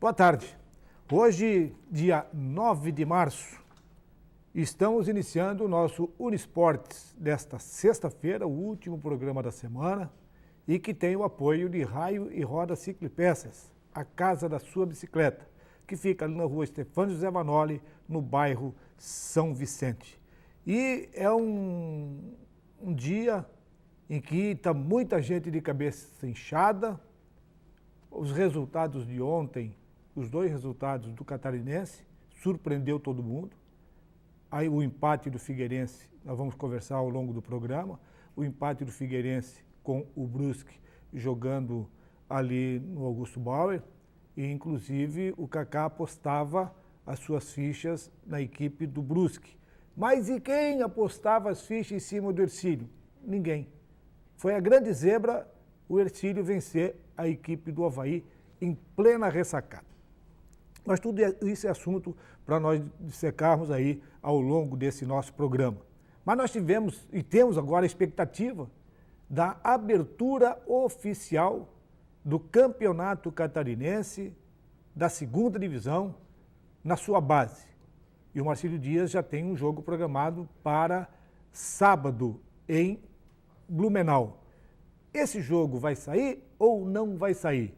Boa tarde. Hoje, dia 9 de março, estamos iniciando o nosso Uniesportes desta sexta-feira, o último programa da semana, e que tem o apoio de Raio e Roda Ciclopeças, a casa da sua bicicleta, que fica ali na rua Stefano José Vanoli, no bairro São Vicente. E é um dia em que está muita gente de cabeça inchada. Os resultados de ontem, os dois resultados do Catarinense, surpreendeu todo mundo. Aí o empate do Figueirense, nós vamos conversar ao longo do programa, o empate do Figueirense com o Brusque jogando ali no Augusto Bauer, e inclusive o Kaká apostava as suas fichas na equipe do Brusque. Mas e quem apostava as fichas em cima do Hercílio? Ninguém. Foi a grande zebra o Hercílio vencer a equipe do Avaí em plena ressacada. Mas tudo isso é assunto para nós dissecarmos aí ao longo desse nosso programa. Mas nós tivemos e temos agora a expectativa da abertura oficial do Campeonato Catarinense da segunda divisão na sua base. E o Marcílio Dias já tem um jogo programado para sábado em Blumenau. Esse jogo vai sair ou não vai sair?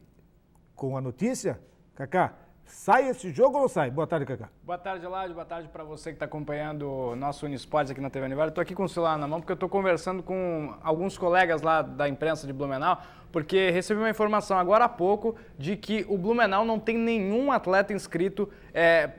Com a notícia, Kaká, sai esse jogo ou não sai? Boa tarde, Kaká. Boa tarde, Eladio. Boa tarde para você que está acompanhando o nosso Uniesportes aqui na TV Aniversário. Estou aqui com o celular na mão porque eu estou conversando com alguns colegas lá da imprensa de Blumenau, porque recebi uma informação agora há pouco de que o Blumenau não tem nenhum atleta inscrito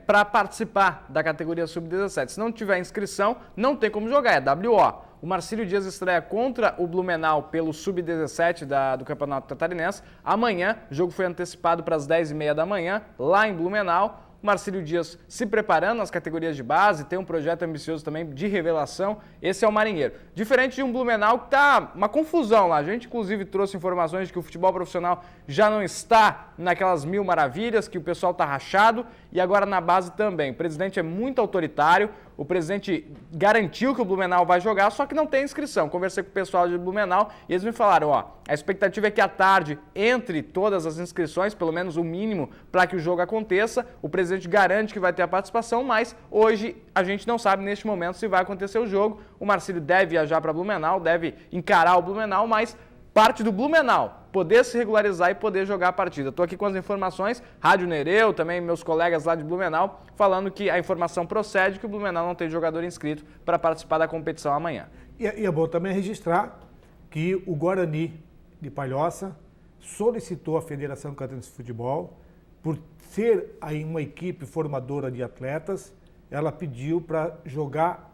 para participar da categoria Sub-17. Se não tiver inscrição, não tem como jogar, é WO. O Marcílio Dias estreia contra o Blumenau pelo Sub-17 do Campeonato Catarinense. Amanhã, o jogo foi antecipado para as 10h30 da manhã, lá em Blumenau. O Marcílio Dias se preparando nas categorias de base, tem um projeto ambicioso também de revelação. Esse é o Marinheiro. Diferente de um Blumenau que está uma confusão lá. A gente, inclusive, trouxe informações de que o futebol profissional já não está naquelas mil maravilhas, que o pessoal está rachado, e agora na base também. O presidente é muito autoritário. O presidente garantiu que o Blumenau vai jogar, só que não tem inscrição. Conversei com o pessoal de Blumenau e eles me falaram, a expectativa é que à tarde, entre todas as inscrições, pelo menos o mínimo para que o jogo aconteça, o presidente garante que vai ter a participação, mas hoje a gente não sabe neste momento se vai acontecer o jogo. O Marcílio deve viajar para Blumenau, deve encarar o Blumenau, mas parte do Blumenau poder se regularizar e poder jogar a partida. Estou aqui com as informações, Rádio Nereu, também meus colegas lá de Blumenau, falando que a informação procede que o Blumenau não tem jogador inscrito para participar da competição amanhã. E é bom também registrar que o Guarani de Palhoça solicitou à Federação Catarinense de Futebol, por ser aí uma equipe formadora de atletas, ela pediu para jogar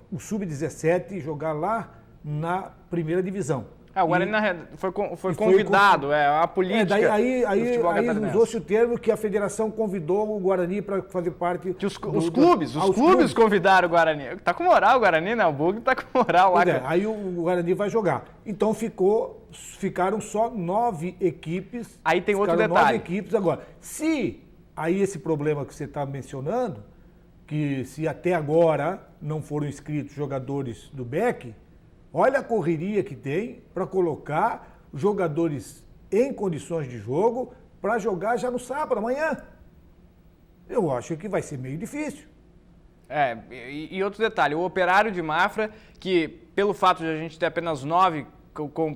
o Sub-17 e jogar lá na primeira divisão. O Guarani foi convidado, a política do futebol catarinense. Aí usou-se o termo que a federação convidou o Guarani para fazer parte... Que os clubes convidaram o Guarani. Tá com moral o Guarani, né? O Bug tá com moral lá. Aí o Guarani vai jogar. Então ficaram só 9 equipes. Aí tem outro detalhe. 9 equipes agora. Se aí esse problema que você está mencionando, que se até agora não foram inscritos jogadores do BEC, olha a correria que tem para colocar jogadores em condições de jogo para jogar já no sábado, amanhã. Eu acho que vai ser meio difícil. E outro detalhe, o Operário de Mafra, que pelo fato de a gente ter apenas 9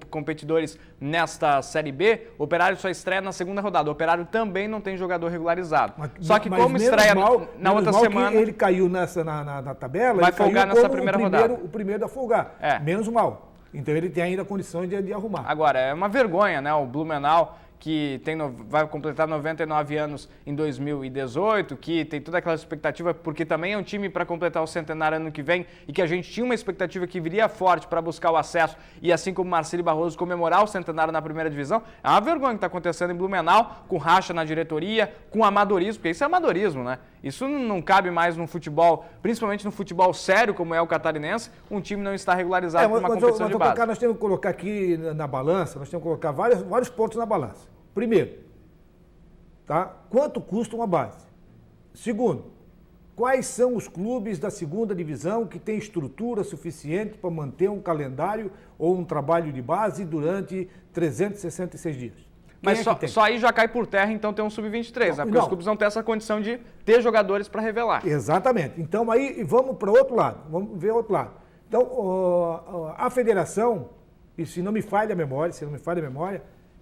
competidores nesta Série B, o Operário só estreia na segunda rodada. O Operário também não tem jogador regularizado. Só que como estreia na outra semana... ele caiu na tabela, vai folgar nessa primeira rodada. O primeiro a folgar. Menos mal. Então ele tem ainda condições de arrumar. Agora, é uma vergonha, né? O Blumenau, que vai completar 99 anos em 2018, que tem toda aquela expectativa, porque também é um time para completar o centenário ano que vem, e que a gente tinha uma expectativa que viria forte para buscar o acesso, e assim como Marcílio Barroso comemorar o centenário na primeira divisão. É uma vergonha que está acontecendo em Blumenau, com racha na diretoria, com amadorismo, porque isso é amadorismo, né? Isso não cabe mais no futebol, principalmente no futebol sério, como é o catarinense, um time não está regularizado para uma competição de base. Nós temos que colocar aqui na balança, nós temos que colocar vários pontos na balança. Primeiro, tá? Quanto custa uma base? Segundo, quais são os clubes da segunda divisão que têm estrutura suficiente para manter um calendário ou um trabalho de base durante 366 dias? Mas só aí já cai por terra, então, ter um sub-23, né? Porque os clubes não têm essa condição de ter jogadores para revelar. Exatamente. Então, aí vamos para o outro lado. Vamos ver o outro lado. Então, a federação, e se não me falha a memória,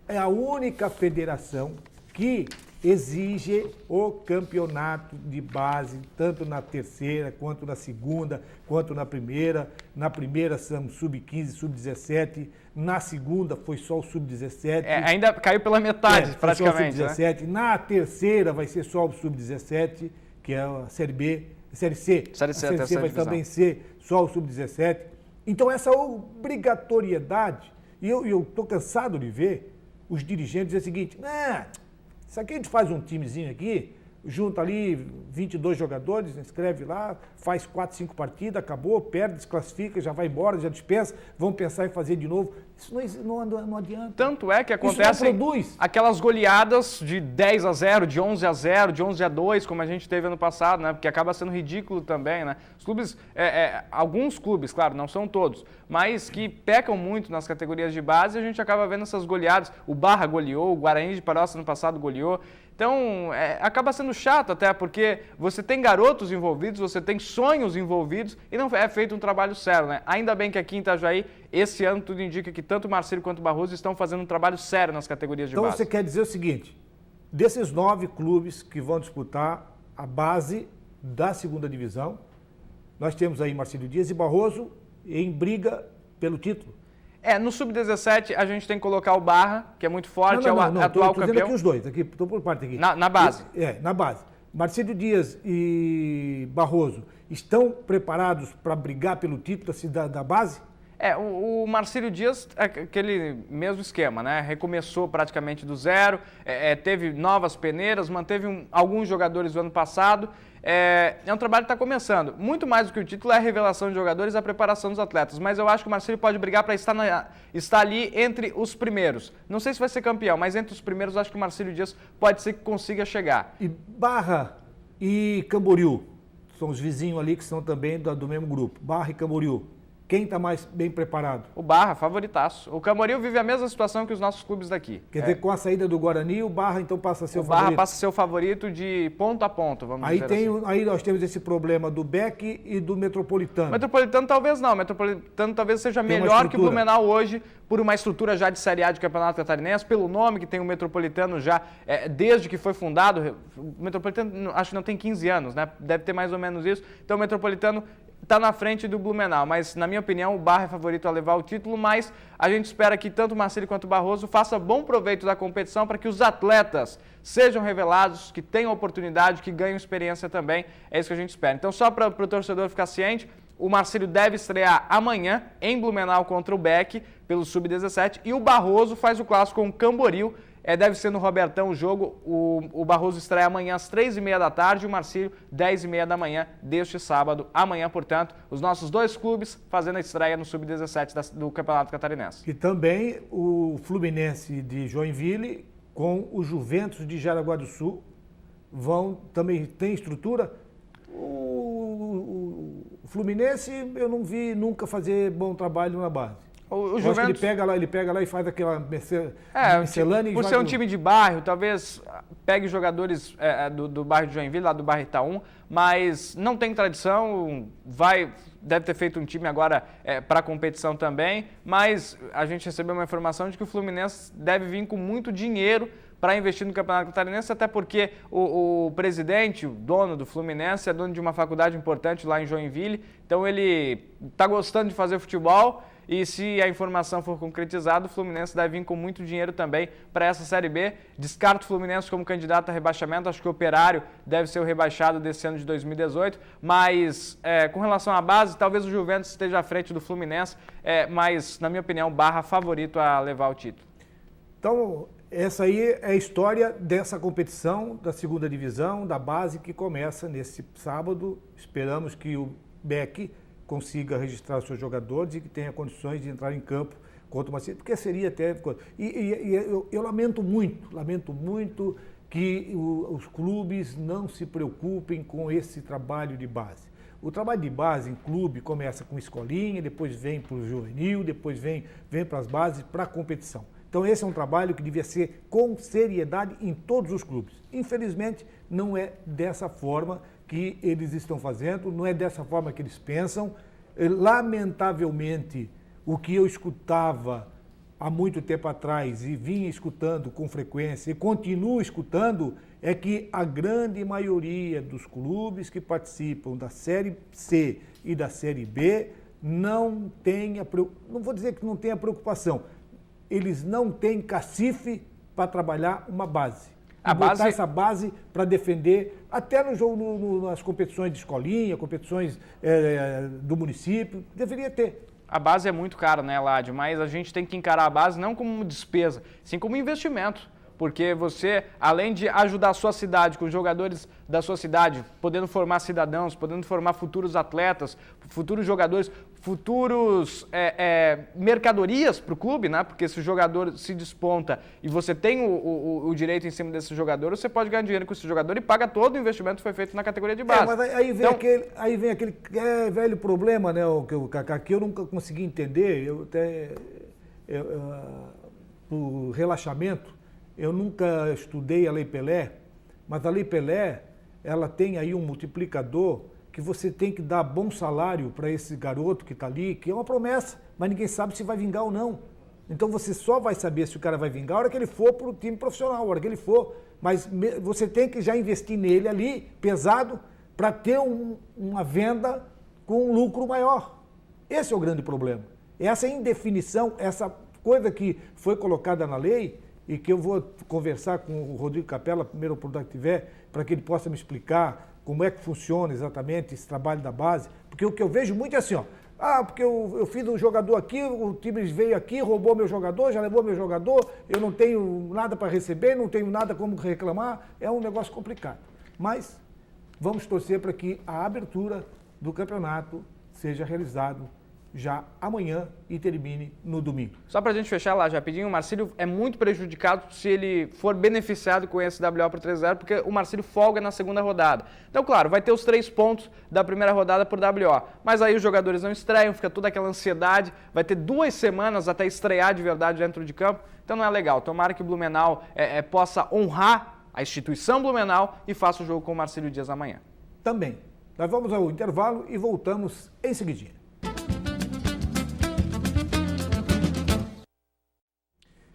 é a única federação que exige o campeonato de base, tanto na terceira, quanto na segunda, quanto na primeira. Na primeira são sub-15, sub-17. Na segunda foi só o sub-17. Ainda caiu pela metade, praticamente. Só o sub-17. Né? Na terceira vai ser só o sub-17, que é a Série B. Série C. Série C, a Série C vai também ser só o sub-17. Então, essa obrigatoriedade, e eu estou cansado de ver os dirigentes dizer o seguinte, isso aqui a gente faz um timezinho aqui, junta ali 22 jogadores, inscreve lá, faz 4, 5 partidas, acabou, perde, desclassifica, já vai embora, já dispensa, vão pensar em fazer de novo. Isso não adianta. Tanto é que acontecem aquelas goleadas de 10-0, de 11-0, de 11-2, como a gente teve ano passado, né? Porque acaba sendo ridículo também, né? Os clubes, alguns clubes, claro, não são todos, mas que pecam muito nas categorias de base, a gente acaba vendo essas goleadas. O Barra goleou, o Guarani de Palhoça no passado goleou. Então, acaba sendo chato até, porque você tem garotos envolvidos, você tem sonhos envolvidos e não é feito um trabalho sério, né? Ainda bem que aqui em Itajaí, esse ano tudo indica que tanto o Marcílio quanto o Barroso estão fazendo um trabalho sério nas categorias de base. Então você quer dizer o seguinte, desses 9 clubes que vão disputar a base da segunda divisão, nós temos aí Marcílio Dias e Barroso em briga pelo título. No Sub-17 a gente tem que colocar o Barra, que é muito forte, é o atual campeão. Estou aqui os dois, estou por parte aqui. Na base. Na base. Marcílio Dias e Barroso estão preparados para brigar pelo título da base? O Marcílio Dias é aquele mesmo esquema, né? Recomeçou praticamente do zero, teve novas peneiras, manteve alguns jogadores do ano passado. É um trabalho que está começando. Muito mais do que o título é a revelação de jogadores e a preparação dos atletas. Mas eu acho que o Marcílio pode brigar para estar ali entre os primeiros. Não sei se vai ser campeão, mas entre os primeiros eu acho que o Marcílio Dias pode ser que consiga chegar. E Barra e Camboriú, são os vizinhos ali que são também do mesmo grupo. Barra e Camboriú. Quem está mais bem preparado? O Barra, favoritaço. O Camboriú vive a mesma situação que os nossos clubes daqui. Quer dizer, com a saída do Guarani, o Barra então passa a ser o favorito? O Barra passa a ser o favorito de ponto a ponto, vamos dizer assim. Aí nós temos esse problema do Beck e do Metropolitano. Metropolitano talvez não. Metropolitano talvez seja melhor que o Blumenau hoje, por uma estrutura já de Série A de Campeonato Catarinense, pelo nome que tem o Metropolitano já, desde que foi fundado. O Metropolitano acho que não tem 15 anos, né? Deve ter mais ou menos isso. Então o Metropolitano está na frente do Blumenau, mas na minha opinião o Barra é favorito a levar o título, mas a gente espera que tanto o Marcílio quanto o Barroso façam bom proveito da competição para que os atletas sejam revelados, que tenham oportunidade, que ganhem experiência também, é isso que a gente espera. Então só para o torcedor ficar ciente, o Marcílio deve estrear amanhã em Blumenau contra o Beck pelo Sub-17 e o Barroso faz o clássico com o Camboriú. Deve ser no Robertão o jogo. O Barroso estreia amanhã às 3h30 da tarde e o Marcílio 10h30 da manhã deste sábado. Amanhã, portanto, os nossos dois clubes fazendo a estreia no Sub-17 do Campeonato Catarinense. E também o Fluminense de Joinville com o Juventus de Jaraguá do Sul também tem estrutura. O Fluminense eu não vi nunca fazer bom trabalho na base. O Juventus... acho que ele pega lá e faz aquela miscelânea. Por ser um time de bairro, talvez pegue jogadores do bairro de Joinville, lá do bairro Itaú, mas não tem tradição, deve ter feito um time agora para competição também, mas a gente recebeu uma informação de que o Fluminense deve vir com muito dinheiro para investir no Campeonato Catarinense, até porque o presidente, o dono do Fluminense, é dono de uma faculdade importante lá em Joinville, então ele está gostando de fazer futebol. E se a informação for concretizada, o Fluminense deve vir com muito dinheiro também para essa Série B. Descarto o Fluminense como candidato a rebaixamento, acho que o Operário deve ser o rebaixado desse ano de 2018, mas com relação à base, talvez o Juventus esteja à frente do Fluminense, mas na minha opinião, Barra favorito a levar o título. Então, essa aí é a história dessa competição da segunda divisão, da base, que começa nesse sábado. Esperamos que o Beck consiga registrar os seus jogadores e que tenha condições de entrar em campo contra o Marcílio, porque seria até... eu lamento muito que os clubes não se preocupem com esse trabalho de base. O trabalho de base em clube começa com escolinha, depois vem para o juvenil, depois vem para as bases, para a competição. Então esse é um trabalho que devia ser com seriedade em todos os clubes. Infelizmente, não é dessa forma que eles estão fazendo, não é dessa forma que eles pensam. Lamentavelmente, o que eu escutava há muito tempo atrás e vinha escutando com frequência e continuo escutando é que a grande maioria dos clubes que participam da Série C e da Série B não vou dizer que não tenha preocupação, eles não têm cacife para trabalhar uma base. Botar essa base para defender, até no jogo, nas competições de escolinha, competições do município, deveria ter. A base é muito cara, né, Ládio? Mas a gente tem que encarar a base não como despesa, sim como investimento. Porque você, além de ajudar a sua cidade, com os jogadores da sua cidade, podendo formar cidadãos, podendo formar futuros atletas, futuros jogadores, futuros mercadorias para o clube, né? Porque se o jogador se desponta e você tem o direito em cima desse jogador, você pode ganhar dinheiro com esse jogador e paga todo o investimento que foi feito na categoria de base. Mas aí vem aquele velho problema, né, Cacá, que eu nunca consegui entender, o relaxamento. Eu nunca estudei a Lei Pelé, mas a Lei Pelé, ela tem aí um multiplicador que você tem que dar bom salário para esse garoto que está ali, que é uma promessa, mas ninguém sabe se vai vingar ou não. Então você só vai saber se o cara vai vingar a hora que ele for para o time profissional, a hora que ele for. Mas você tem que já investir nele ali, pesado, para ter uma venda com um lucro maior. Esse é o grande problema. Essa indefinição, essa coisa que foi colocada na lei, e que eu vou conversar com o Rodrigo Capella, a primeira oportunidade que tiver, para que ele possa me explicar como é que funciona exatamente esse trabalho da base. Porque o que eu vejo muito é assim, porque eu fiz um jogador aqui, o time veio aqui, roubou meu jogador, já levou meu jogador, eu não tenho nada para receber, não tenho nada como reclamar, é um negócio complicado. Mas vamos torcer para que a abertura do campeonato seja realizado já amanhã e termine no domingo. Só para a gente fechar lá, já rapidinho, o Marcílio é muito prejudicado se ele for beneficiado com esse WO por 3-0, porque o Marcílio folga na segunda rodada. Então, claro, vai ter os 3 pontos da primeira rodada por WO, mas aí os jogadores não estreiam, fica toda aquela ansiedade, vai ter 2 semanas até estrear de verdade dentro de campo, então não é legal. Tomara que o Blumenau possa honrar a instituição Blumenau e faça o jogo com o Marcílio Dias amanhã. Também. Nós vamos ao intervalo e voltamos em seguidinha.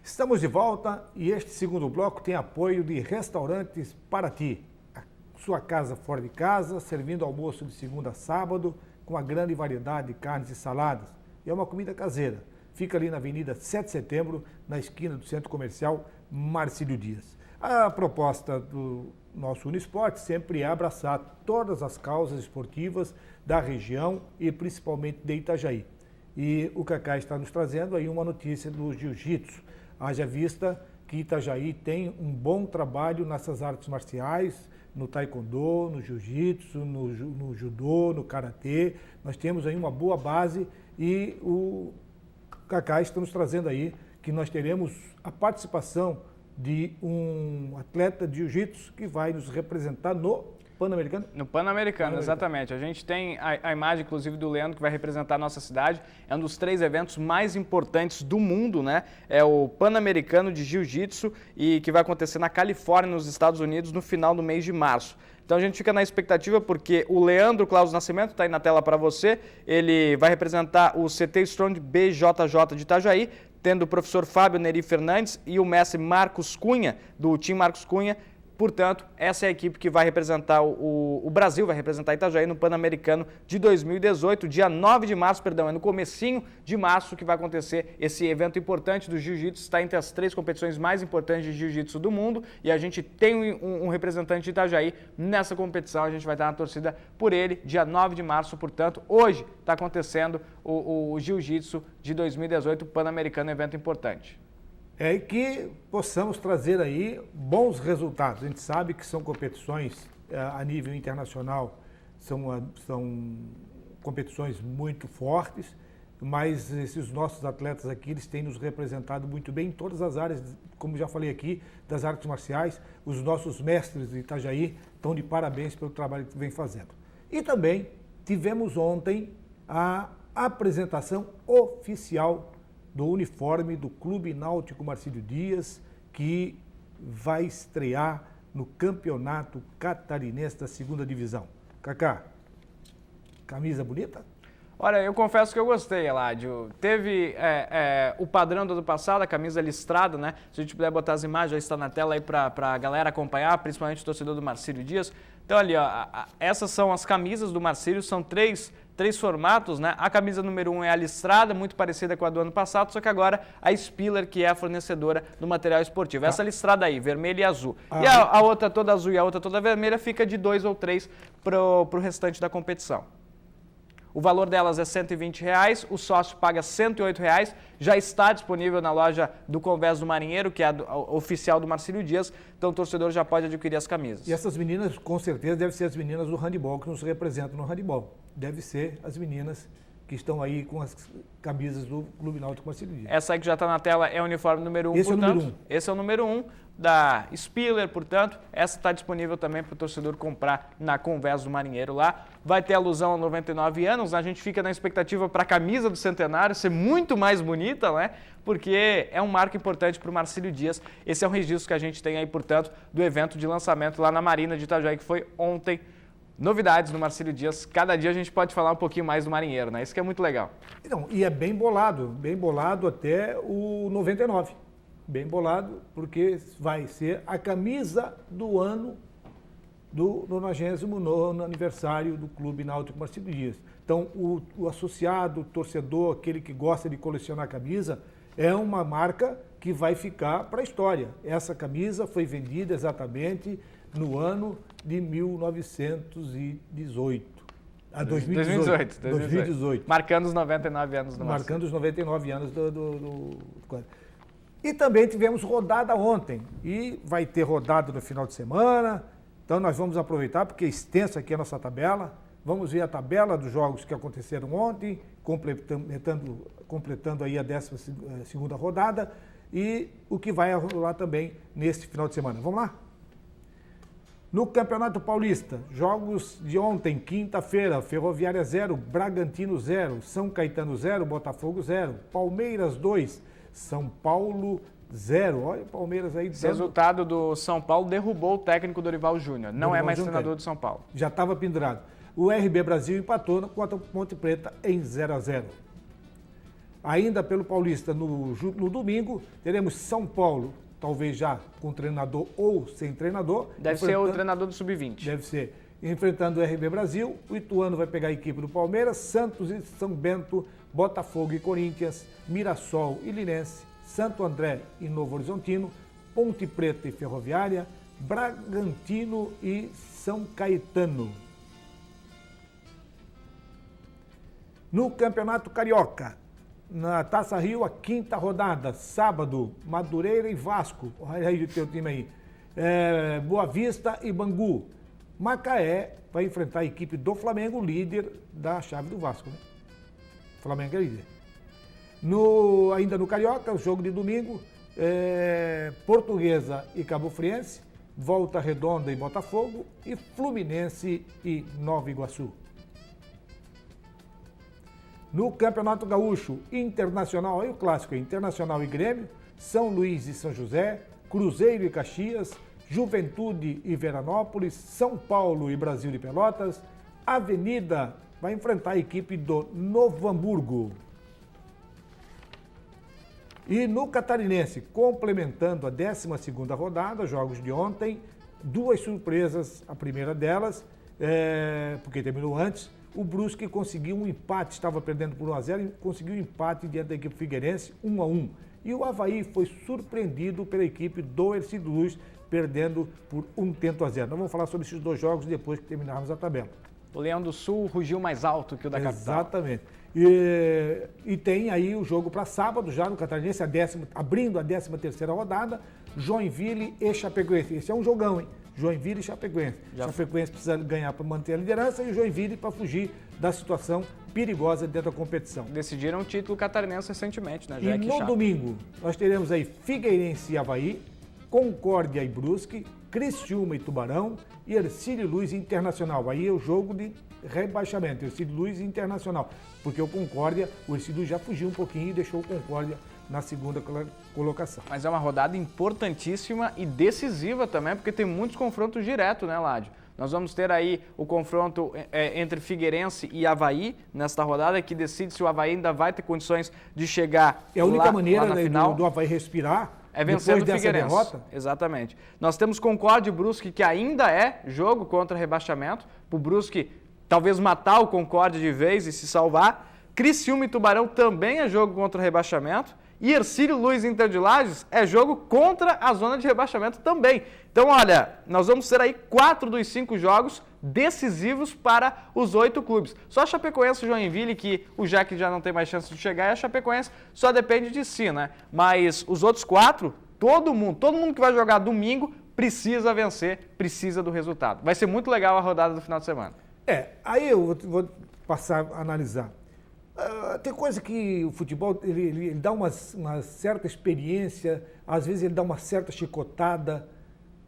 Estamos de volta e este segundo bloco tem apoio de Restaurantes Paraty. A sua casa fora de casa, servindo almoço de segunda a sábado, com uma grande variedade de carnes e saladas. E é uma comida caseira. Fica ali na Avenida 7 de Setembro, na esquina do Centro Comercial Marcílio Dias. A proposta do nosso Unisport sempre é abraçar todas as causas esportivas da região e principalmente de Itajaí. E o Cacá está nos trazendo aí uma notícia do jiu-jitsu. Haja vista que Itajaí tem um bom trabalho nessas artes marciais, no taekwondo, no jiu-jitsu, no judô, no karatê. Nós temos aí uma boa base e o Cacá está nos trazendo aí que nós teremos a participação de um atleta de jiu-jitsu que vai nos representar no Pan-Americano? No Pan-Americano, exatamente. A gente tem a imagem, inclusive, do Leandro, que vai representar a nossa cidade. É um dos 3 eventos mais importantes do mundo, né? É o Pan-Americano de Jiu-Jitsu e que vai acontecer na Califórnia, nos Estados Unidos, no final do mês de março. Então a gente fica na expectativa porque o Leandro Claus Nascimento, está aí na tela para você, ele vai representar o CT Strong BJJ de Itajaí, tendo o professor Fábio Neri Fernandes e o mestre Marcos Cunha, do time Marcos Cunha. Portanto, essa é a equipe que vai representar o Brasil, vai representar Itajaí no Pan-Americano de 2018, dia 9 de março, é no comecinho de março que vai acontecer esse evento importante do jiu-jitsu, está entre as 3 competições mais importantes de jiu-jitsu do mundo e a gente tem um representante de Itajaí nessa competição, a gente vai estar na torcida por ele, dia 9 de março, portanto, hoje está acontecendo o jiu-jitsu de 2018, Pan-Americano, evento importante. É que possamos trazer aí bons resultados. A gente sabe que são competições a nível internacional, são competições muito fortes, mas esses nossos atletas aqui, eles têm nos representado muito bem em todas as áreas, como já falei aqui, das artes marciais. Os nossos mestres de Itajaí estão de parabéns pelo trabalho que vem fazendo. E também tivemos ontem a apresentação oficial do uniforme do Clube Náutico Marcílio Dias, que vai estrear no Campeonato Catarinense da 2ª Divisão. Cacá, camisa bonita? Olha, eu confesso que eu gostei, Eladio. Teve o padrão do ano passado, a camisa listrada, né? Se a gente puder botar as imagens, já está na tela aí para a galera acompanhar, principalmente o torcedor do Marcílio Dias. Então ali, ó, essas são as camisas do Marcílio, são três formatos, né? A camisa número 1 é a listrada, muito parecida com a do ano passado, só que agora a Spiller, que é a fornecedora do material esportivo. Essa listrada aí, vermelha e azul. E a outra toda azul e a outra toda vermelha fica de 2 ou 3 para o restante da competição. O valor delas é R$ 120, o sócio paga R$ 108, já está disponível na loja do Convés do Marinheiro, que é a oficial do Marcílio Dias, então o torcedor já pode adquirir as camisas. E essas meninas, com certeza, devem ser as meninas do handebol, que nos representam no handebol. Deve ser as meninas que estão aí com as camisas do Clube Náutico Marcílio Dias. Essa aí que já está na tela é o uniforme número 1, Esse portanto. É o número 1. Esse é o número 1 da Spiller, portanto. Essa está disponível também para o torcedor comprar na Convés do Marinheiro lá. Vai ter alusão a 99 anos, a gente fica na expectativa para a camisa do centenário ser muito mais bonita, né? Porque é um marco importante para o Marcílio Dias. Esse é um registro que a gente tem aí, portanto, do evento de lançamento lá na Marina de Itajaí, que foi ontem. Novidades no Marcílio Dias, cada dia a gente pode falar um pouquinho mais do Marinheiro, né? Isso que é muito legal. Não, e é bem bolado até o 99. Bem bolado, porque vai ser a camisa do ano do 99º aniversário do Clube Náutico Marcílio Dias. Então, o associado, o torcedor, aquele que gosta de colecionar camisa, é uma marca que vai ficar para a história. Essa camisa foi vendida exatamente no ano de 1918. 2018. Marcando os 99 anos do Marcílio. Marcando os 99 anos E também tivemos rodada ontem. E vai ter rodada no final de semana. Então nós vamos aproveitar, porque é extensa aqui a nossa tabela. Vamos ver a tabela dos jogos que aconteceram ontem, completando aí a 12ª rodada. E o que vai rolar também neste final de semana. Vamos lá? No Campeonato Paulista, jogos de ontem, quinta-feira, Ferroviária 0, Bragantino 0, São Caetano 0, Botafogo 0, Palmeiras 2, São Paulo 0. Olha o Palmeiras aí. Esse resultado do São Paulo derrubou o técnico Dorival Júnior. Não é mais treinador do São Paulo. Já estava pendurado. O RB Brasil empatou contra o Ponte Preta em 0-0. Ainda pelo Paulista, no domingo, teremos São Paulo, talvez já com treinador ou sem treinador. Deve ser o treinador do Sub-20. Deve ser. Enfrentando o RB Brasil, o Ituano vai pegar a equipe do Palmeiras, Santos e São Bento, Botafogo e Corinthians, Mirassol e Linense, Santo André e Novo Horizontino, Ponte Preta e Ferroviária, Bragantino e São Caetano. No Campeonato Carioca, na Taça Rio, a 5ª rodada, sábado, Madureira e Vasco. Olha aí o teu time aí. Boa Vista e Bangu. Macaé vai enfrentar a equipe do Flamengo, líder da chave do Vasco, né? Flamengo é líder. Ainda no Carioca, o jogo de domingo, Portuguesa e Cabo Friense, Volta Redonda e Botafogo e Fluminense e Nova Iguaçu. No Campeonato Gaúcho, Internacional, aí o clássico, Internacional e Grêmio, São Luís e São José, Cruzeiro e Caxias, Juventude e Veranópolis, São Paulo e Brasil de Pelotas, Avenida vai enfrentar a equipe do Novo Hamburgo. E no Catarinense, complementando a 12ª rodada, jogos de ontem, 2 surpresas, a primeira delas, porque terminou antes, o Brusque conseguiu um empate, estava perdendo por 1-0 e conseguiu um empate diante da equipe figueirense, 1-1. E o Avaí foi surpreendido pela equipe do Ercílio Luz, perdendo por 1-0. Nós vamos falar sobre esses 2 jogos depois que terminarmos a tabela. O Leão do Sul rugiu mais alto que o da capital. Exatamente. E tem aí o jogo para sábado, já no Catarinense, abrindo a 13ª rodada, Joinville e Chapecoense. Esse é um jogão, hein? Joinville e Chapecoense. Chapecoense precisa ganhar para manter a liderança e o Joinville para fugir da situação perigosa dentro da competição. Decidiram o título catarinense recentemente, né? E no domingo, nós teremos aí Figueirense e Avaí, Concórdia e Brusque, Criciúma e Tubarão e Ercílio Luz Internacional. Aí é o jogo de rebaixamento, Ercílio Luz Internacional. Porque o Concórdia, o Ercílio Luz já fugiu um pouquinho e deixou o Concórdia na segunda colocação. Mas é uma rodada importantíssima e decisiva também, porque tem muitos confrontos diretos, né, Ládio? Nós vamos ter aí o confronto entre Figueirense e Avaí nesta rodada, que decide se o Avaí ainda vai ter condições de chegar É a única lá maneira na final. do Avaí respirar É vencendo depois o dessa Figueirense. derrota. Exatamente. Nós temos Concórdia e Brusque, que ainda é jogo contra rebaixamento. Para o Brusque talvez matar o Concórdia de vez e se salvar. Criciúma e Tubarão também é jogo contra o rebaixamento. E Ercílio Luz Inter de Lages é jogo contra a zona de rebaixamento também. Então, olha, nós vamos ter aí 4 dos 5 jogos decisivos para os 8 clubes. Só a Chapecoense e Joinville, que o Jack já não tem mais chance de chegar, e a Chapecoense só depende de si, né? Mas os outros 4, todo mundo que vai jogar domingo precisa vencer, precisa do resultado. Vai ser muito legal a rodada do final de semana. Aí eu vou passar a analisar. Tem coisa que o futebol ele dá uma certa experiência, às vezes ele dá uma certa chicotada.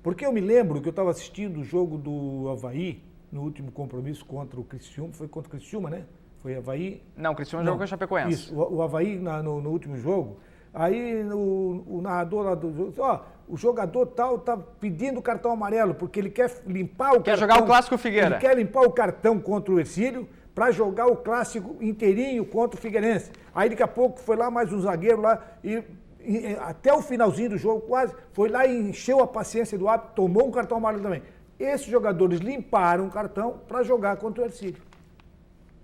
Porque eu me lembro que eu estava assistindo o jogo do Avaí, no último compromisso contra o Criciúma, foi contra o Criciúma, né? Foi Avaí... Não, o Criciúma jogou com a Chapecoense. Isso, o Avaí no último jogo, aí o narrador lá do jogo, o jogador tal está pedindo cartão amarelo, porque ele quer limpar o cartão... Quer jogar o Clássico Figueira. Ele quer limpar o cartão contra o Ercílio, para jogar o clássico inteirinho contra o Figueirense. Aí daqui a pouco foi lá mais um zagueiro lá e até o finalzinho do jogo quase, foi lá e encheu a paciência do árbitro, tomou um cartão amarelo também. Esses jogadores limparam o cartão para jogar contra o Ercílio.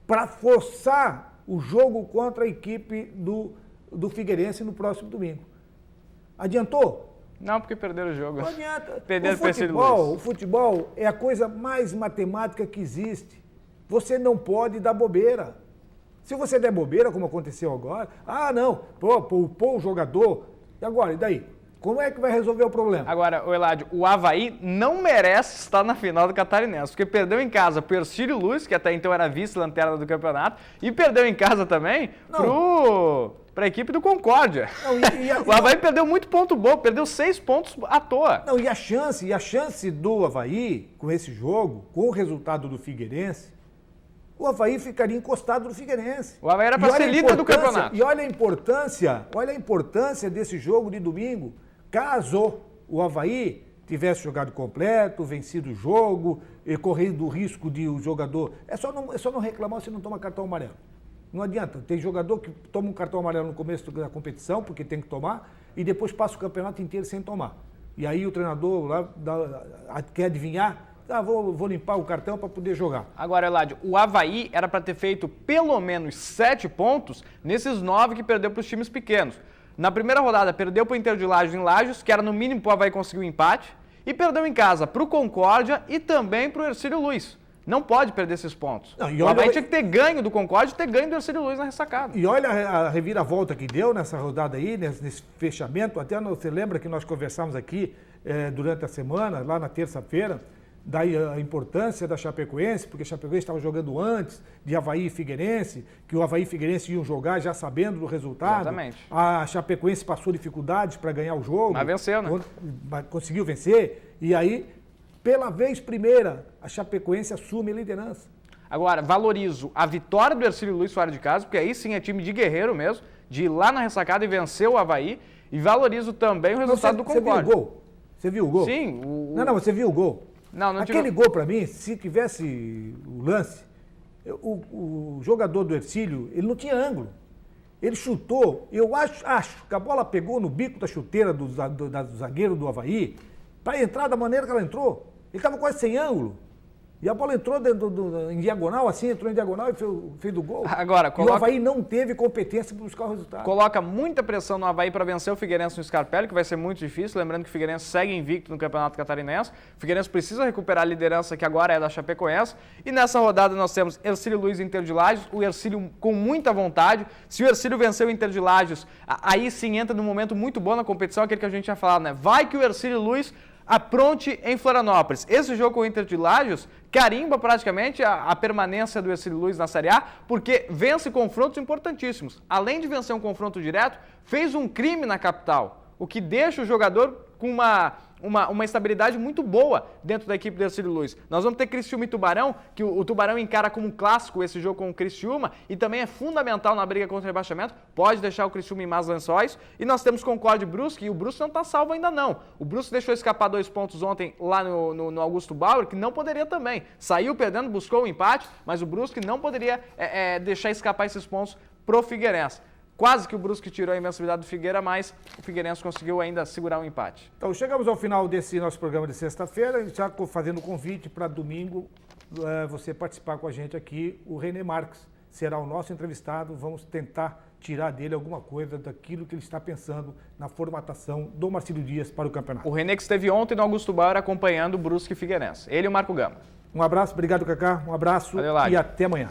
Para forçar o jogo contra a equipe do Figueirense no próximo domingo. Adiantou? Não, porque perderam o jogo. Não adianta. Perderam O futebol é a coisa mais matemática que existe. Você não pode dar bobeira. Se você der bobeira, como aconteceu agora, poupou o jogador. E agora, e daí? Como é que vai resolver o problema? Agora, Eladio, o Avaí não merece estar na final do Catarinense, porque perdeu em casa pro Ercílio Luz, que até então era vice-lanterna do campeonato, e perdeu em casa também para a equipe do Concórdia. O Avaí perdeu muito ponto bom, perdeu 6 pontos à toa. Não, e a chance do Avaí, com esse jogo, com o resultado do Figueirense, o Avaí ficaria encostado no Figueirense. O Avaí era para ser líder do campeonato. E olha a importância desse jogo de domingo. Caso o Avaí tivesse jogado completo, vencido o jogo, e correndo o risco de o jogador... É só não reclamar se não toma cartão amarelo. Não adianta. Tem jogador que toma um cartão amarelo no começo da competição, porque tem que tomar, e depois passa o campeonato inteiro sem tomar. E aí o treinador lá quer adivinhar... vou limpar o cartão para poder jogar. Agora, Eladio, o Avaí era para ter feito pelo menos 7 pontos nesses 9 que perdeu para os times pequenos. Na primeira rodada, perdeu para o Inter de Lages em Lages, que era no mínimo para o Avaí conseguir um empate, e perdeu em casa para o Concórdia e também para o Ercílio Luz. Não pode perder esses pontos. O Avaí tinha que ter ganho do Concórdia e ter ganho do Ercílio Luz na ressacada. E olha a reviravolta que deu nessa rodada aí, nesse fechamento. Até você lembra que nós conversamos aqui durante a semana, lá na terça-feira, daí a importância da Chapecoense, porque a Chapecoense estava jogando antes de Avaí e Figueirense, que o Avaí e Figueirense iam jogar já sabendo do resultado. Exatamente. A Chapecoense passou dificuldades para ganhar o jogo. Mas venceu, né? Conseguiu vencer. E aí, pela vez primeira, a Chapecoense assume a liderança. Agora, valorizo a vitória do Ercílio Luz fora de casa, porque aí sim é time de guerreiro mesmo, de ir lá na ressacada e vencer o Avaí. E valorizo também o resultado do Concórdia. Você viu o gol? Você viu o gol? Sim. Não, você viu o gol? Não Aquele gol, para mim, se tivesse o lance, o jogador do Ercílio, ele não tinha ângulo. Ele chutou, eu acho que a bola pegou no bico da chuteira do zagueiro do Avaí, para entrar da maneira que ela entrou. Ele estava quase sem ângulo. E a bola entrou em diagonal, assim, entrou em diagonal e fez o gol. Agora, E o Avaí não teve competência para buscar o resultado. Coloca muita pressão no Avaí para vencer o Figueirense no Scarpelli, que vai ser muito difícil. Lembrando que o Figueirense segue invicto no Campeonato Catarinense. O Figueirense precisa recuperar a liderança, que agora é da Chapecoense. E nessa rodada nós temos Ercílio Luz e Inter de Lages. O Ercílio com muita vontade. Se o Ercílio vencer o Inter de Lages, aí sim entra num momento muito bom na competição, aquele que a gente tinha falado, né? Vai que o Ercílio Luz apronte em Florianópolis. Esse jogo com o Inter de Lages carimba praticamente a permanência do Ercílio Luz na Série A, porque vence confrontos importantíssimos. Além de vencer um confronto direto, fez um crime na capital, o que deixa o jogador com uma estabilidade muito boa dentro da equipe do Ercílio Luz. Nós vamos ter Criciúma e Tubarão, que o Tubarão encara como um clássico esse jogo com o Criciúma e também é fundamental na briga contra o rebaixamento, pode deixar o Criciúma em más lençóis. E nós temos Concórdia e Brusque, e o Brusque não está salvo ainda não. O Brusque deixou escapar 2 pontos ontem lá no Augusto Bauer, que não poderia também. Saiu perdendo, buscou o empate, mas o Brusque não poderia deixar escapar esses pontos pro Figueirense. Quase que o Brusque tirou a invencibilidade do Figueira, mas o Figueirense conseguiu ainda segurar um empate. Então, chegamos ao final desse nosso programa de sexta-feira, já fazendo o convite para domingo você participar com a gente aqui. O René Marques será o nosso entrevistado, vamos tentar tirar dele alguma coisa daquilo que ele está pensando na formatação do Marcílio Dias para o campeonato. O René que esteve ontem no Augusto Bauer acompanhando o Brusque e Figueirense. Ele e o Marco Gama. Um abraço, obrigado, Cacá, um abraço. Valeu, e até amanhã.